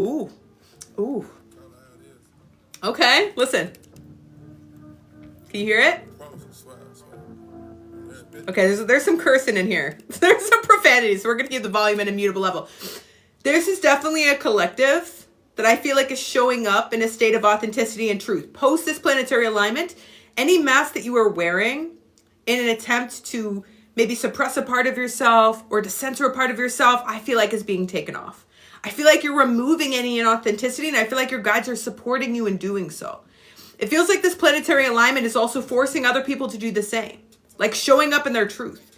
Ooh. Ooh. Okay, listen. Can you hear it? Okay, there's some cursing in here. There's some profanity, so we're going to keep the volume at a mutable level. This is definitely a collective that I feel like is showing up in a state of authenticity and truth. Post this planetary alignment, any mask that you are wearing in an attempt to maybe suppress a part of yourself or to censor a part of yourself, I feel like is being taken off. I feel like you're removing any inauthenticity, and I feel like your guides are supporting you in doing so. It feels like this planetary alignment is also forcing other people to do the same, like showing up in their truth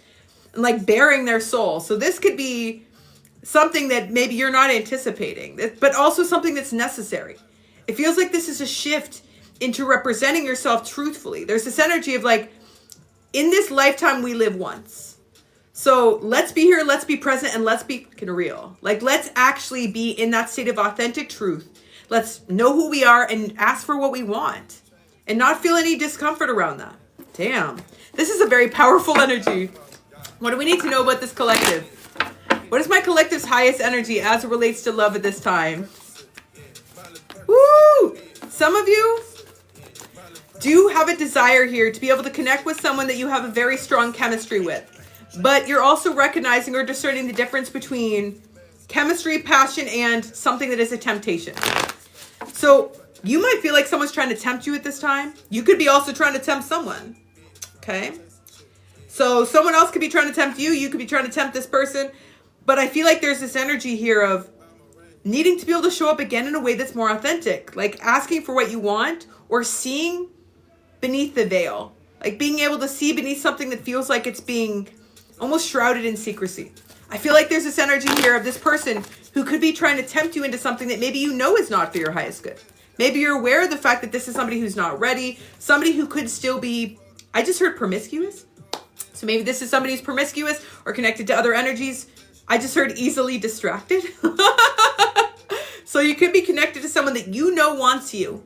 and like bearing their soul. So this could be something that maybe you're not anticipating, but also something that's necessary. It feels like this is a shift into representing yourself truthfully. There's this energy of like, in this lifetime, we live once. So let's be here, let's be present, and let's be real. Like, let's actually be in that state of authentic truth. Let's know who we are and ask for what we want and not feel any discomfort around that. Damn. This is a very powerful energy. What do we need to know about this collective? What is my collective's highest energy as it relates to love at this time? Woo! Some of you do have a desire here to be able to connect with someone that you have a very strong chemistry with. But you're also recognizing or discerning the difference between chemistry, passion, and something that is a temptation. So you might feel like someone's trying to tempt you at this time. You could be also trying to tempt someone. Okay? So someone else could be trying to tempt you. You could be trying to tempt this person. But I feel like there's this energy here of needing to be able to show up again in a way that's more authentic. Like asking for what you want or seeing beneath the veil. Like being able to see beneath something that feels like it's being almost shrouded in secrecy. I feel like there's this energy here of this person who could be trying to tempt you into something that maybe you know is not for your highest good. Maybe you're aware of the fact that this is somebody who's not ready, somebody who could still be, I just heard promiscuous. So maybe this is somebody who's promiscuous or connected to other energies. I just heard easily distracted. So you could be connected to someone that you know wants you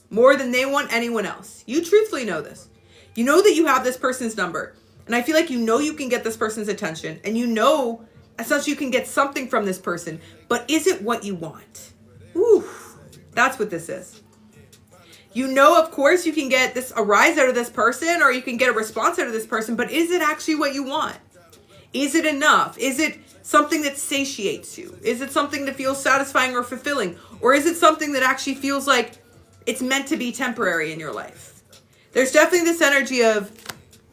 more than they want anyone else. You truthfully know this. You know that you have this person's number. And I feel like you know you can get this person's attention. And you know, as such, you can get something from this person. But is it what you want? Ooh, that's what this is. You know, of course, you can get a rise out of this person or you can get a response out of this person. But is it actually what you want? Is it enough? Is it something that satiates you? Is it something that feels satisfying or fulfilling? Or is it something that actually feels like it's meant to be temporary in your life? There's definitely this energy of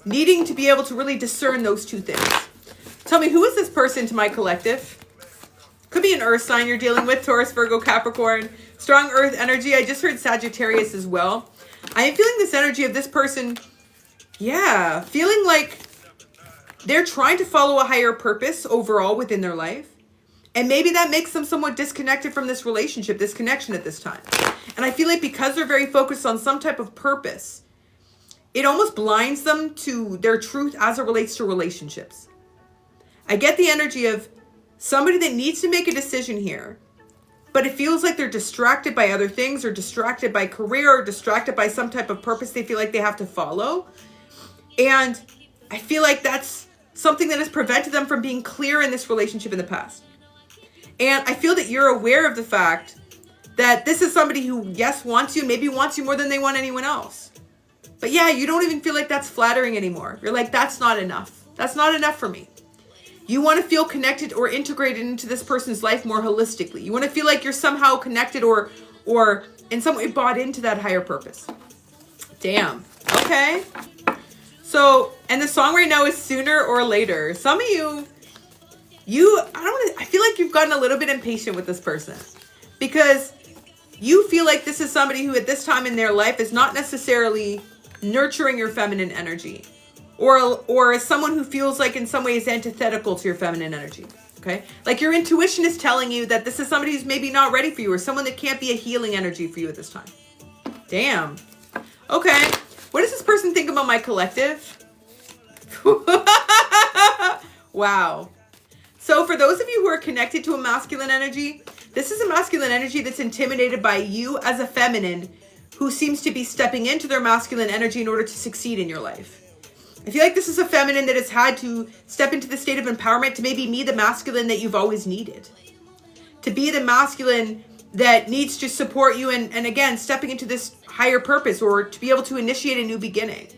needing to be able to really discern those two things. Tell me, who is this person to my collective? Could be an earth sign you're dealing with, Taurus, Virgo, Capricorn. Strong earth energy. I just heard Sagittarius as well. I am feeling this energy of this person, yeah, feeling like they're trying to follow a higher purpose overall within their life. And maybe that makes them somewhat disconnected from this relationship, this connection at this time. And I feel like because they're very focused on some type of purpose, it almost blinds them to their truth as it relates to relationships. I get the energy of somebody that needs to make a decision here, but it feels like they're distracted by other things or distracted by career or distracted by some type of purpose they feel like they have to follow. And I feel like that's something that has prevented them from being clear in this relationship in the past. And I feel that you're aware of the fact that this is somebody who, yes, wants you, maybe wants you more than they want anyone else. But yeah, you don't even feel like that's flattering anymore. You're like, that's not enough. That's not enough for me. You want to feel connected or integrated into this person's life more holistically. You want to feel like you're somehow connected or in some way bought into that higher purpose. Damn. Okay. So, and the song right now is Sooner or Later. Some of you, I feel like you've gotten a little bit impatient with this person because you feel like this is somebody who at this time in their life is not necessarily nurturing your feminine energy or is someone who feels like in some ways antithetical to your feminine energy. Okay. Like your intuition is telling you that this is somebody who's maybe not ready for you or someone that can't be a healing energy for you at this time. Damn. Okay. What does this person think about my collective? Wow. So for those of you who are connected to a masculine energy, this is a masculine energy that's intimidated by you as a feminine who seems to be stepping into their masculine energy in order to succeed in your life. I feel like this is a feminine that has had to step into the state of empowerment to maybe be the masculine that you've always needed. To be the masculine that needs to support you and again, stepping into this higher purpose or to be able to initiate a new beginning.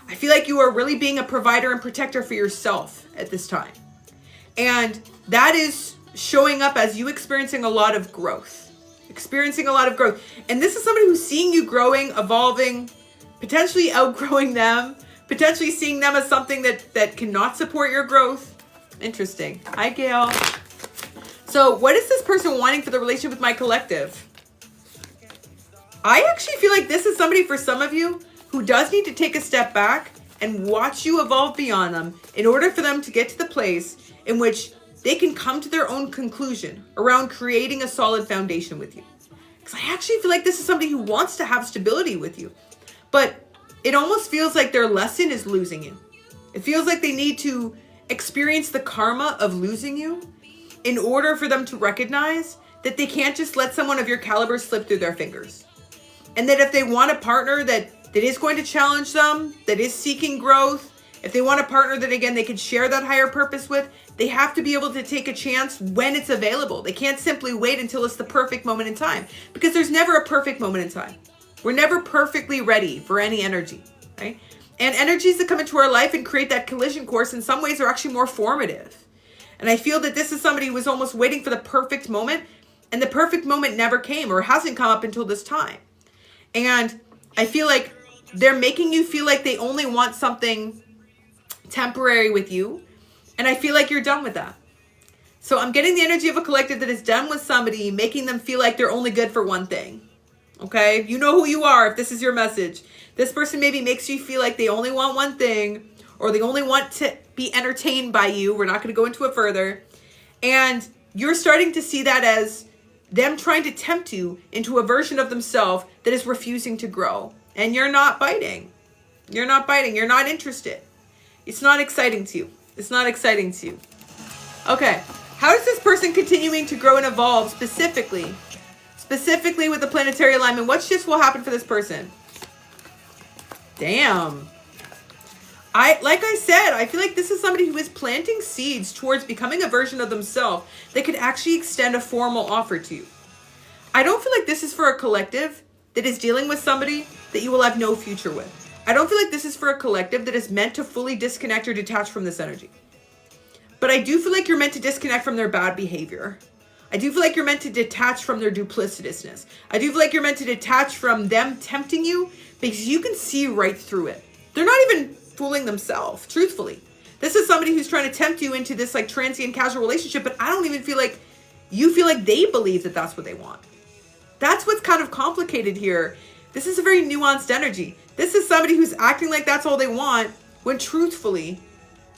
I feel like you are really being a provider and protector for yourself at this time. And that is showing up as you experiencing a lot of growth. And this is somebody who's seeing you growing, evolving, potentially outgrowing them, potentially seeing them as something that cannot support your growth. Interesting. Hi, Gail. So what is this person wanting for the relationship with my collective? I actually feel like this is somebody for some of you who does need to take a step back and watch you evolve beyond them in order for them to get to the place in which they can come to their own conclusion around creating a solid foundation with you. Because I actually feel like this is somebody who wants to have stability with you. But it almost feels like their lesson is losing you. It feels like they need to experience the karma of losing you in order for them to recognize that they can't just let someone of your caliber slip through their fingers. And that if they want a partner that is going to challenge them, that is seeking growth, if they want a partner that, again, they can share that higher purpose with, they have to be able to take a chance when it's available. They can't simply wait until it's the perfect moment in time, because there's never a perfect moment in time. We're never perfectly ready for any energy, right? And energies that come into our life and create that collision course in some ways are actually more formative. And I feel that this is somebody who was almost waiting for the perfect moment, and the perfect moment never came or hasn't come up until this time. And I feel like they're making you feel like they only want something temporary with you. And I feel like you're done with that. So I'm getting the energy of a collective that is done with somebody, making them feel like they're only good for one thing. Okay? You know who you are if this is your message. This person maybe makes you feel like they only want one thing, or they only want to be entertained by you. We're not going to go into it further. And you're starting to see that as them trying to tempt you into a version of themselves that is refusing to grow. And you're not biting. You're not biting. You're not interested. It's not exciting to you. It's not exciting to you. Okay. How is this person continuing to grow and evolve specifically? Specifically with the planetary alignment. What shifts will happen for this person? Damn. Like I said, I feel like this is somebody who is planting seeds towards becoming a version of themselves that could actually extend a formal offer to you. I don't feel like this is for a collective that is dealing with somebody that you will have no future with. I don't feel like this is for a collective that is meant to fully disconnect or detach from this energy. But I do feel like you're meant to disconnect from their bad behavior. I do feel like you're meant to detach from their duplicitousness. I do feel like you're meant to detach from them tempting you because you can see right through it. They're not even fooling themselves, truthfully. This is somebody who's trying to tempt you into this like transient casual relationship, but I don't even feel like you feel like they believe that that's what they want. That's what's kind of complicated here. This is a very nuanced energy. This is somebody who's acting like that's all they want, when truthfully,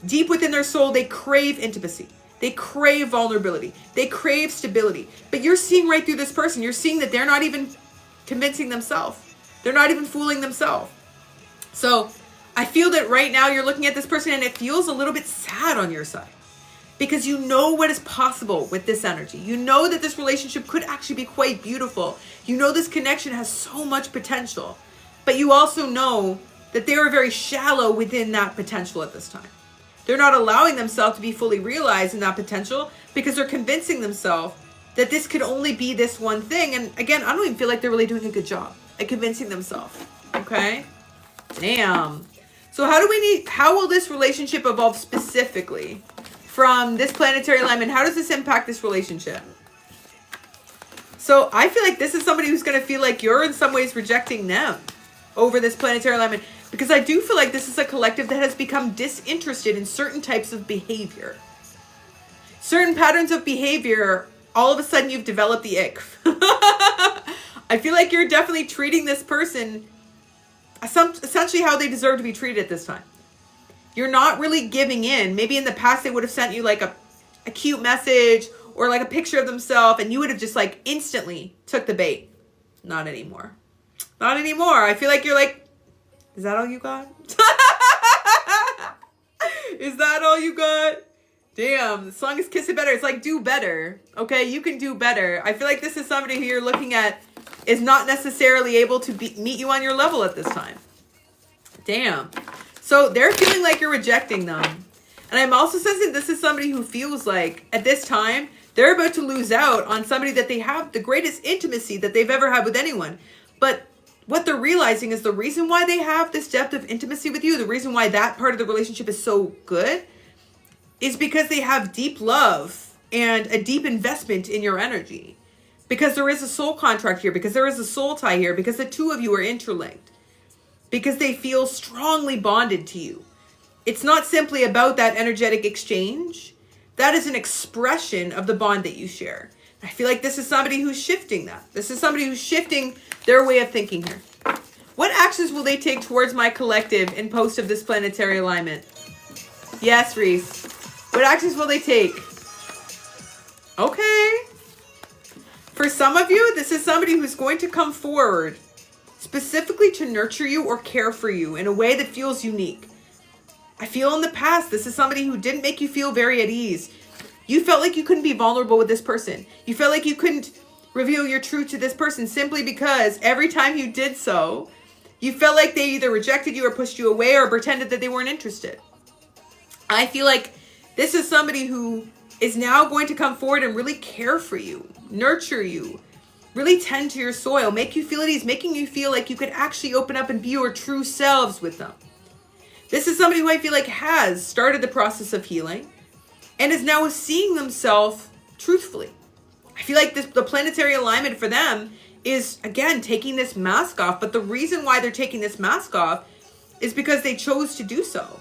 deep within their soul, they crave intimacy. They crave vulnerability. They crave stability. But you're seeing right through this person. You're seeing that they're not even convincing themselves. They're not even fooling themselves. So I feel that right now you're looking at this person and it feels a little bit sad on your side. Because you know what is possible with this energy. You know that this relationship could actually be quite beautiful. You know this connection has so much potential. But you also know that they are very shallow within that potential at this time. They're not allowing themselves to be fully realized in that potential because they're convincing themselves that this could only be this one thing. And again, I don't even feel like they're really doing a good job at convincing themselves. Okay? Damn. So how will this relationship evolve specifically from this planetary alignment? How does this impact this relationship? So I feel like this is somebody who's going to feel like you're in some ways rejecting them over this planetary alignment. Because I do feel like this is a collective that has become disinterested in certain types of behavior. Certain patterns of behavior, all of a sudden you've developed the ick. I feel like you're definitely treating this person essentially how they deserve to be treated at this time. You're not really giving in. Maybe in the past they would have sent you like a cute message or like a picture of themselves and you would have just like instantly took the bait. Not anymore. Not anymore. I feel like you're like, is that all you got? Is that all you got? Damn, the song is Kiss It Better. It's like, do better. Okay, you can do better. I feel like this is somebody who you're looking at is not necessarily able to meet you on your level at this time. Damn. So they're feeling like you're rejecting them. And I'm also sensing this is somebody who feels like at this time They're about to lose out on somebody that they have the greatest intimacy that they've ever had with anyone. But what they're realizing is the reason why they have this depth of intimacy with you, the reason why that part of the relationship is so good, is because they have deep love and a deep investment in your energy. Because there is a soul contract here, because there is a soul tie here, because the two of you are interlinked, because they feel strongly bonded to you. It's not simply about that energetic exchange. That is an expression of the bond that you share. I feel like this is somebody who's shifting that. This is somebody who's shifting their way of thinking here. What actions will they take towards my collective in post of this planetary alignment? Yes, Reese. What actions will they take? Okay. For some of you, this is somebody who's going to come forward specifically to nurture you or care for you in a way that feels unique. I feel in the past, this is somebody who didn't make you feel very at ease. You felt like you couldn't be vulnerable with this person. You felt like you couldn't reveal your truth to this person simply because every time you did so, you felt like they either rejected you or pushed you away or pretended that they weren't interested. I feel like this is somebody who is now going to come forward and really care for you, nurture you, really tend to your soil, make you feel at ease, making you feel like you could actually open up and be your true selves with them. This is somebody who I feel like has started the process of healing and is now seeing themselves truthfully. I feel like the planetary alignment for them is, again, taking this mask off. But the reason why they're taking this mask off is because they chose to do so,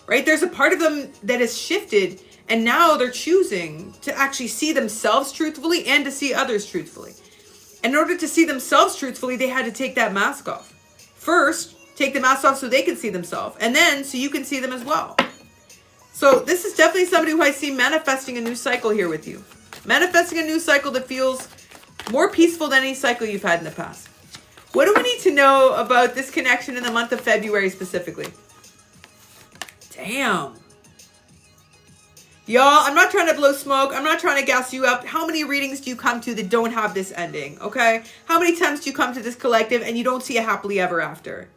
right? There's a part of them that has shifted, and now they're choosing to actually see themselves truthfully and to see others truthfully. And in order to see themselves truthfully, they had to take that mask off. First, take the mask off so they can see themselves, and then so you can see them as well. So this is definitely somebody who I see manifesting a new cycle here with you. Manifesting a new cycle that feels more peaceful than any cycle you've had in the past. What do we need to know about this connection in the month of February specifically? Damn. Y'all, I'm not trying to blow smoke. I'm not trying to gas you up. How many readings do you come to that don't have this ending, okay? How many times do you come to this collective and you don't see a happily ever after?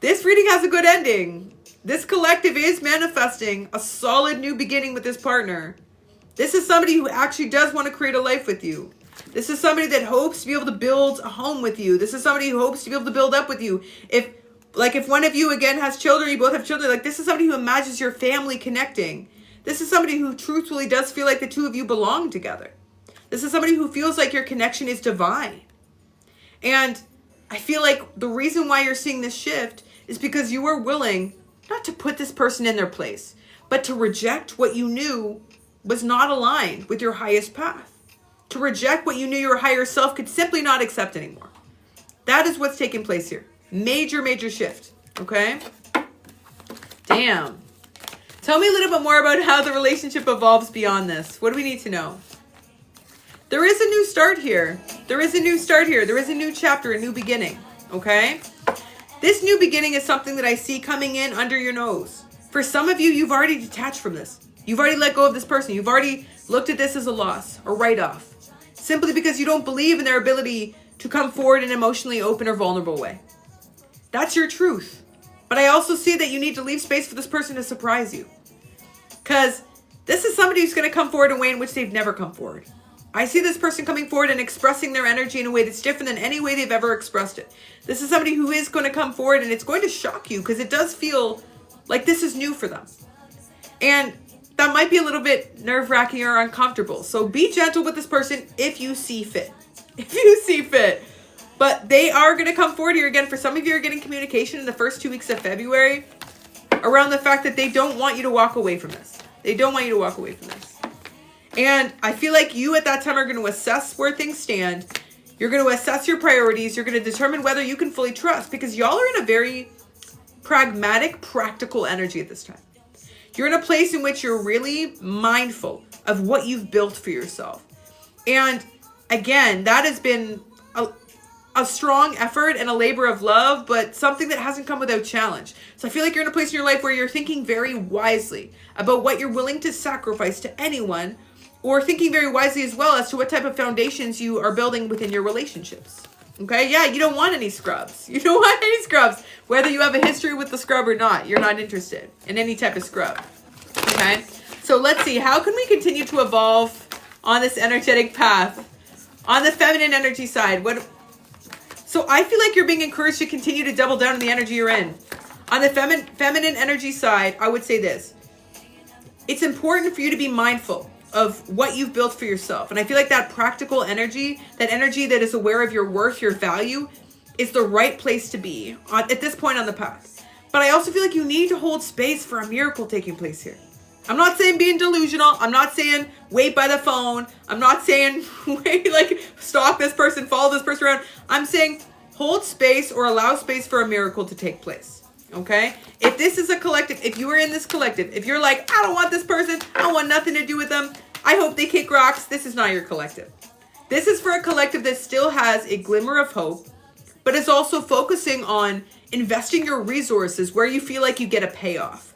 This reading has a good ending. This collective is manifesting a solid new beginning with this partner. This is somebody who actually does want to create a life with you. This is somebody that hopes to be able to build a home with you. This is somebody who hopes to be able to build up with you. If one of you, again, has children, you both have children, like this is somebody who imagines your family connecting. This is somebody who truthfully does feel like the two of you belong together. This is somebody who feels like your connection is divine. And I feel like the reason why you're seeing this shift is because you are willing not to put this person in their place, but to reject what you knew was not aligned with your highest path. To reject what you knew your higher self could simply not accept anymore. That is what's taking place here. Major, major shift. Okay? Damn. Tell me a little bit more about how the relationship evolves beyond this. What do we need to know? There is a new start here. There is a new start here. There is a new chapter, a new beginning. Okay? This new beginning is something that I see coming in under your nose. For some of you, you've already detached from this. You've already let go of this person. You've already looked at this as a loss, a write-off, simply because you don't believe in their ability to come forward in an emotionally open or vulnerable way. That's your truth. But I also see that you need to leave space for this person to surprise you. Because this is somebody who's going to come forward in a way in which they've never come forward. I see this person coming forward and expressing their energy in a way that's different than any way they've ever expressed it. This is somebody who is going to come forward, and it's going to shock you because it does feel like this is new for them. And that might be a little bit nerve-wracking or uncomfortable. So be gentle with this person if you see fit. If you see fit. But they are going to come forward here again. For some of you are getting communication in the first 2 weeks of February around the fact that they don't want you to walk away from this. They don't want you to walk away from this. And I feel like you at that time are going to assess where things stand. You're going to assess your priorities. You're going to determine whether you can fully trust, because y'all are in a very pragmatic, practical energy at this time. You're in a place in which you're really mindful of what you've built for yourself. And again, that has been a strong effort and a labor of love, but something that hasn't come without challenge. So I feel like you're in a place in your life where you're thinking very wisely about what you're willing to sacrifice to anyone, or thinking very wisely as well as to what type of foundations you are building within your relationships. Okay? Yeah, you don't want any scrubs. You don't want any scrubs. Whether you have a history with the scrub or not, you're not interested in any type of scrub. Okay? So let's see, how can we continue to evolve on this energetic path? On the feminine energy side, so I feel like you're being encouraged to continue to double down on the energy you're in. On the feminine energy side, I would say this. It's important for you to be mindful of what you've built for yourself. And I feel like that practical energy, that energy that is aware of your worth, your value, is the right place to be at this point on the path. But I also feel like you need to hold space for a miracle taking place here. I'm not saying being delusional. I'm not saying wait by the phone. I'm not saying wait, like stalk this person, follow this person around. I'm saying hold space or allow space for a miracle to take place. Okay? If this is a collective, if you are in this collective, if you're like, I don't want this person, I want nothing to do with them, I hope they kick rocks, this is not your collective. This is for a collective that still has a glimmer of hope, but is also focusing on investing your resources where you feel like you get a payoff.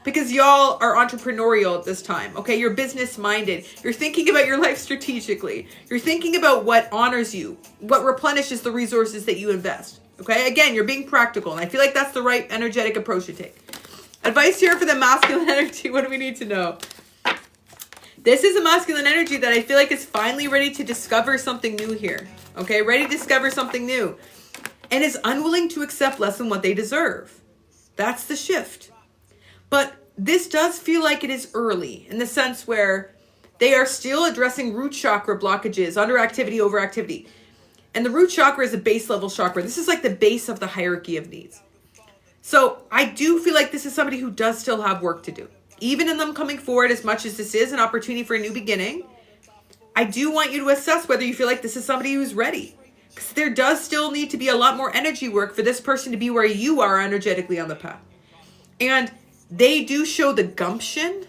Because y'all are entrepreneurial at this time, okay? You're business minded. You're thinking about your life strategically. You're thinking about what honors you, what replenishes the resources that you invest, okay? Again, you're being practical, and I feel like that's the right energetic approach to take. Advice here for the masculine energy. What do we need to know? This is a masculine energy that I feel like is finally ready to discover something new here, okay? Ready to discover something new, and is unwilling to accept less than what they deserve. That's the shift. But this does feel like it is early in the sense where they are still addressing root chakra blockages, underactivity, overactivity. And the root chakra is a base level chakra. This is like the base of the hierarchy of needs. So I do feel like this is somebody who does still have work to do. Even in them coming forward, as much as this is an opportunity for a new beginning, I do want you to assess whether you feel like this is somebody who's ready. Because there does still need to be a lot more energy work for this person to be where you are energetically on the path. And they do show the gumption,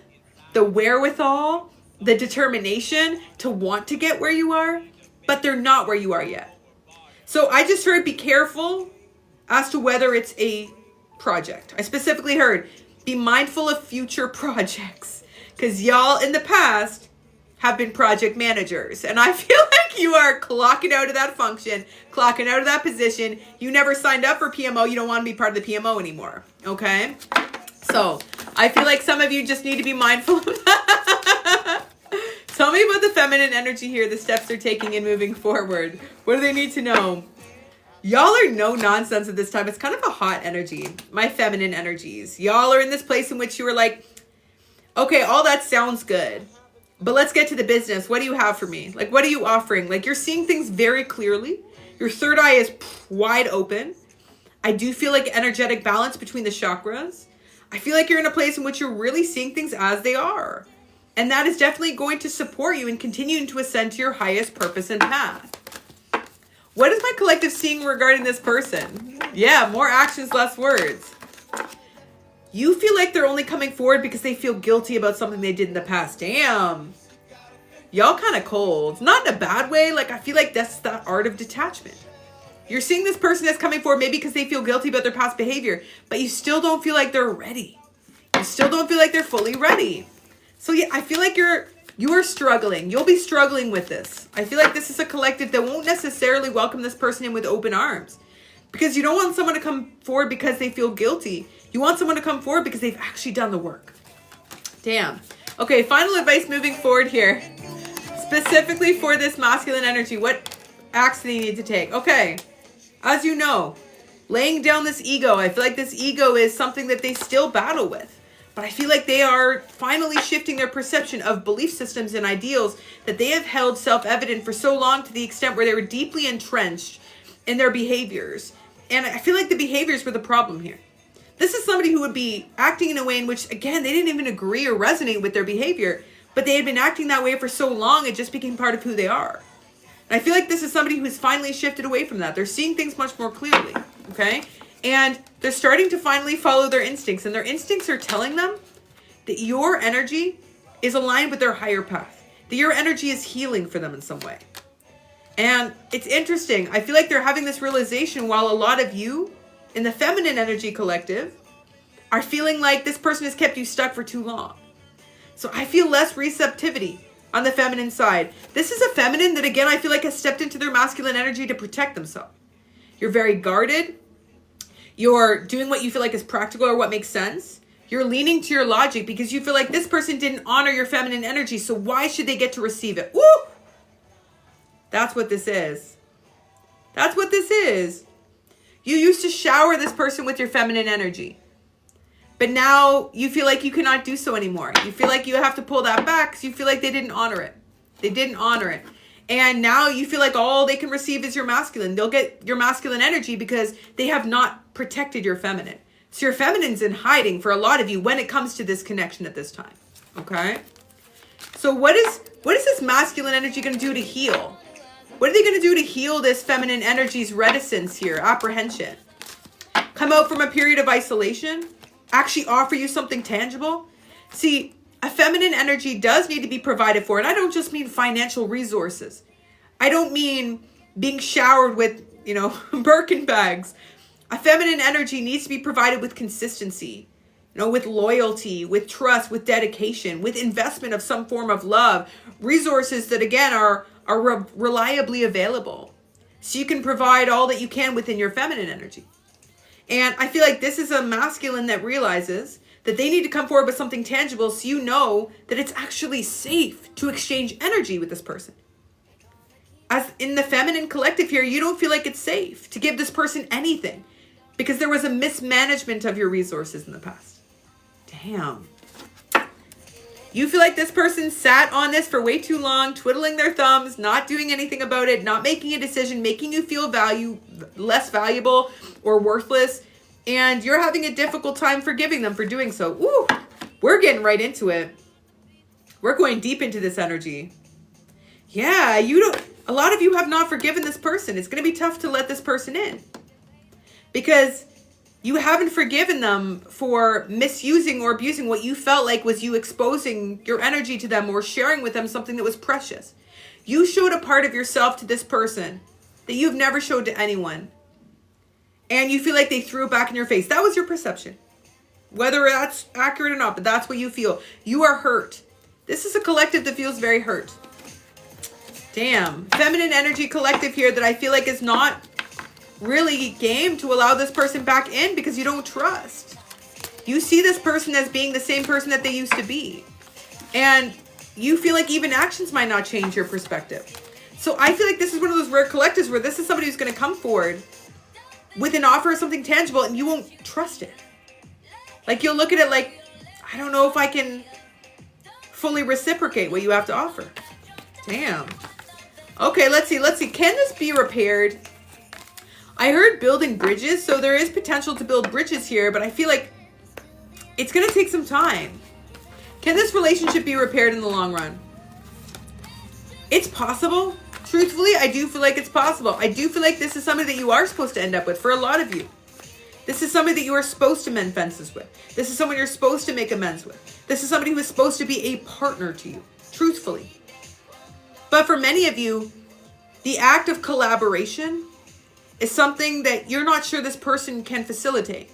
the wherewithal, the determination to want to get where you are, but they're not where you are yet. So I just heard be careful as to whether it's a project. I specifically heard be mindful of future projects, because y'all in the past have been project managers. And I feel like you are clocking out of that function, clocking out of that position. You never signed up for PMO. You don't want to be part of the PMO anymore. Okay? So I feel like some of you just need to be mindful of that. Tell me about the feminine energy here, the steps they're taking and moving forward. What do they need to know? Y'all are no nonsense at this time. It's kind of a hot energy. My feminine energies. Y'all are in this place in which you were like, okay, all that sounds good, but let's get to the business. What do you have for me? Like, what are you offering? Like, you're seeing things very clearly. Your third eye is wide open. I do feel like energetic balance between the chakras. I feel like you're in a place in which you're really seeing things as they are. And that is definitely going to support you in continuing to ascend to your highest purpose and path. What is my collective seeing regarding this person? Yeah, more actions, less words. You feel like they're only coming forward because they feel guilty about something they did in the past. Damn. Y'all kind of cold. Not in a bad way. Like, I feel like that's the art of detachment. You're seeing this person as coming forward maybe because they feel guilty about their past behavior, but you still don't feel like they're ready. You still don't feel like they're fully ready. So yeah, I feel like you are struggling. You'll be struggling with this. I feel like this is a collective that won't necessarily welcome this person in with open arms, because you don't want someone to come forward because they feel guilty. You want someone to come forward because they've actually done the work. Damn. Okay, final advice moving forward here. Specifically for this masculine energy, what acts do they need to take? Okay. As you know, laying down this ego, I feel like this ego is something that they still battle with. But I feel like they are finally shifting their perception of belief systems and ideals that they have held self-evident for so long, to the extent where they were deeply entrenched in their behaviors. And I feel like the behaviors were the problem here. This is somebody who would be acting in a way in which, again, they didn't even agree or resonate with their behavior, but they had been acting that way for so long, it just became part of who they are. And I feel like this is somebody who's finally shifted away from that. They're seeing things much more clearly, okay? And they're starting to finally follow their instincts. And their instincts are telling them that your energy is aligned with their higher path. That your energy is healing for them in some way. And it's interesting. I feel like they're having this realization while a lot of you in the feminine energy collective are feeling like this person has kept you stuck for too long. So I feel less receptivity on the feminine side. This is a feminine that, again, I feel like has stepped into their masculine energy to protect themselves. You're very guarded. You're doing what you feel like is practical or what makes sense. You're leaning to your logic because you feel like this person didn't honor your feminine energy, so why should they get to receive it? Woo! That's what this is. That's what this is. You used to shower this person with your feminine energy. But now you feel like you cannot do so anymore. You feel like you have to pull that back because you feel like they didn't honor it. They didn't honor it. And now you feel like all they can receive is your masculine. They'll get your masculine energy because they have not protected your feminine. So your feminine's in hiding for a lot of you when it comes to this connection at this time. Okay? So what is this masculine energy going to do to heal? What are they going to do to heal this feminine energy's reticence here, apprehension? Come out from a period of isolation? Actually offer you something tangible? See, a feminine energy does need to be provided for. And I don't just mean financial resources. I don't mean being showered with, Birkin bags. A feminine energy needs to be provided with consistency, with loyalty, with trust, with dedication, with investment of some form of love. Resources that, again, are reliably available. So you can provide all that you can within your feminine energy. And I feel like this is a masculine that realizes that they need to come forward with something tangible so you know that it's actually safe to exchange energy with this person. As in the feminine collective here, you don't feel like it's safe to give this person anything because there was a mismanagement of your resources in the past. Damn. You feel like this person sat on this for way too long, twiddling their thumbs, not doing anything about it, not making a decision, making you feel less valuable or worthless, and you're having a difficult time forgiving them for doing so. Ooh, we're getting right into it. We're going deep into this energy. Yeah, a lot of you have not forgiven this person. It's going to be tough to let this person in because you haven't forgiven them for misusing or abusing what you felt like was you exposing your energy to them or sharing with them something that was precious. You showed a part of yourself to this person that you've never showed to anyone. And you feel like they threw it back in your face. That was your perception. Whether that's accurate or not, but that's what you feel. You are hurt. This is a collective that feels very hurt. Damn. Feminine energy collective here that I feel like is not really game to allow this person back in because you don't trust. You see this person as being the same person that they used to be. And you feel like even actions might not change your perspective. So I feel like this is one of those rare collectives where this is somebody who's going to come forward with an offer of something tangible and you won't trust it. Like you'll look at it like, I don't know if I can fully reciprocate what you have to offer. Damn. Okay, let's see. Can this be repaired? I heard building bridges, so there is potential to build bridges here, but I feel like it's going to take some time. Can this relationship be repaired in the long run? It's possible. Truthfully, I do feel like it's possible. I do feel like this is somebody that you are supposed to end up with for a lot of you. This is somebody that you are supposed to mend fences with. This is someone you're supposed to make amends with. This is somebody who is supposed to be a partner to you, truthfully. But for many of you, the act of collaboration is something that you're not sure this person can facilitate.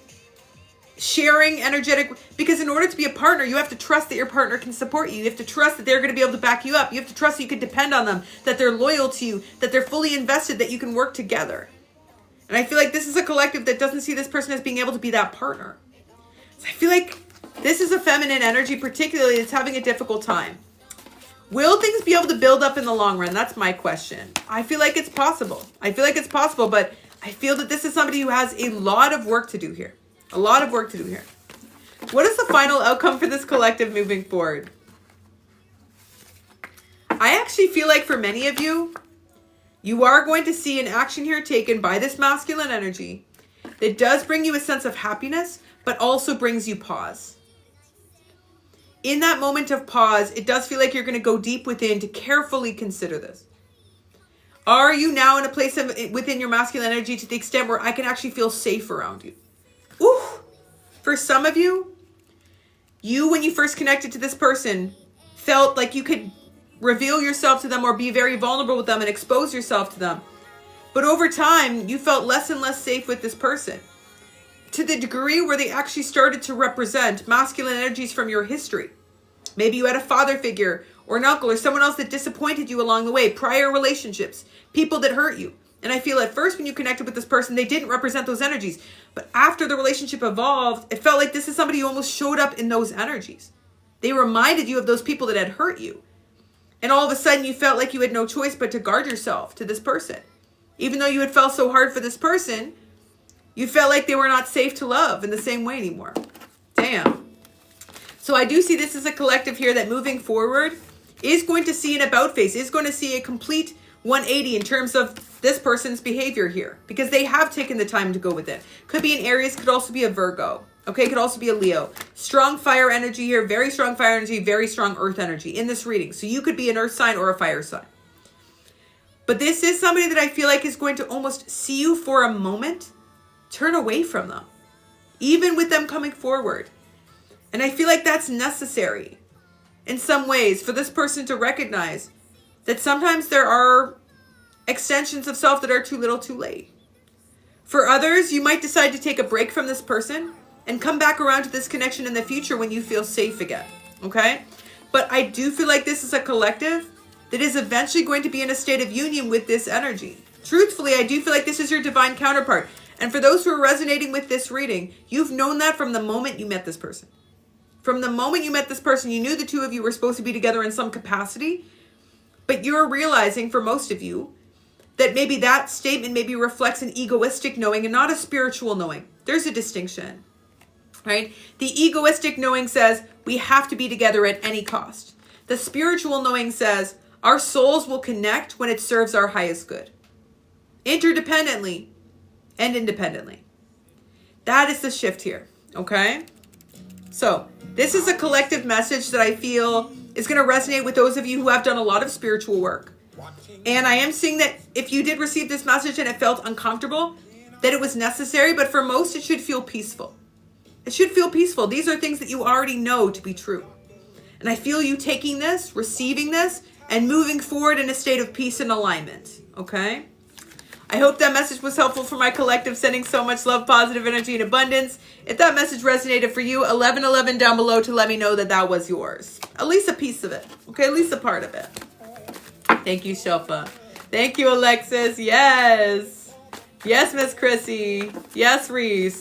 Sharing energetic, because in order to be a partner, you have to trust that your partner can support you. You have to trust that they're going to be able to back you up. You have to trust that you can depend on them, that they're loyal to you, that they're fully invested, that you can work together. And I feel like this is a collective that doesn't see this person as being able to be that partner. So I feel like this is a feminine energy, particularly, that's having a difficult time. Will things be able to build up in the long run? That's my question. I feel like it's possible. But I feel that this is somebody who has a lot of work to do here. A lot of work to do here. What is the final outcome for this collective moving forward? I actually feel like for many of you, you are going to see an action here taken by this masculine energy that does bring you a sense of happiness, but also brings you pause. In that moment of pause, it does feel like you're going to go deep within to carefully consider this. Are you now in a place within your masculine energy to the extent where I can actually feel safe around you? Ooh. For some of you, when you first connected to this person, felt like you could reveal yourself to them or be very vulnerable with them and expose yourself to them. But over time, you felt less and less safe with this person, to the degree where they actually started to represent masculine energies from your history. Maybe you had a father figure or an uncle or someone else that disappointed you along the way, prior relationships, people that hurt you. And I feel at first when you connected with this person, they didn't represent those energies. But after the relationship evolved, it felt like this is somebody who almost showed up in those energies. They reminded you of those people that had hurt you. And all of a sudden you felt like you had no choice but to guard yourself to this person. Even though you had felt so hard for this person, you felt like they were not safe to love in the same way anymore. Damn. So I do see this as a collective here that moving forward is going to see an about face, is going to see a complete 180 in terms of this person's behavior here, because they have taken the time to go with it. Could be an Aries, could also be a Virgo. Okay, could also be a Leo. Strong fire energy here, very strong fire energy, very strong earth energy in this reading. So you could be an earth sign or a fire sign. But this is somebody that I feel like is going to almost see you for a moment, turn away from them, even with them coming forward. And I feel like that's necessary in some ways for this person to recognize that sometimes there are extensions of self that are too little too late. For others, you might decide to take a break from this person and come back around to this connection in the future when you feel safe again, okay? But I do feel like this is a collective that is eventually going to be in a state of union with this energy. Truthfully, I do feel like this is your divine counterpart. And for those who are resonating with this reading, you've known that from the moment you met this person. From the moment you met this person, you knew the two of you were supposed to be together in some capacity, but you're realizing, for most of you, that maybe that statement maybe reflects an egoistic knowing and not a spiritual knowing. There's a distinction. Right? The egoistic knowing says we have to be together at any cost. The spiritual knowing says our souls will connect when it serves our highest good, interdependently and independently. That is the shift here. Okay? So this is a collective message that I feel is going to resonate with those of you who have done a lot of spiritual work. And I am seeing that if you did receive this message and it felt uncomfortable, that it was necessary, but for most it should feel peaceful. It should feel peaceful. These are things that you already know to be true. And I feel you taking this, receiving this, and moving forward in a state of peace and alignment. Okay? I hope that message was helpful for my collective, sending so much love, positive energy, and abundance. If that message resonated for you, 1111 down below to let me know that that was yours. At least a piece of it. Okay? At least a part of it. Thank you, Shilpa. Thank you, Alexis. Yes. Yes, Miss Chrissy. Yes, Reese.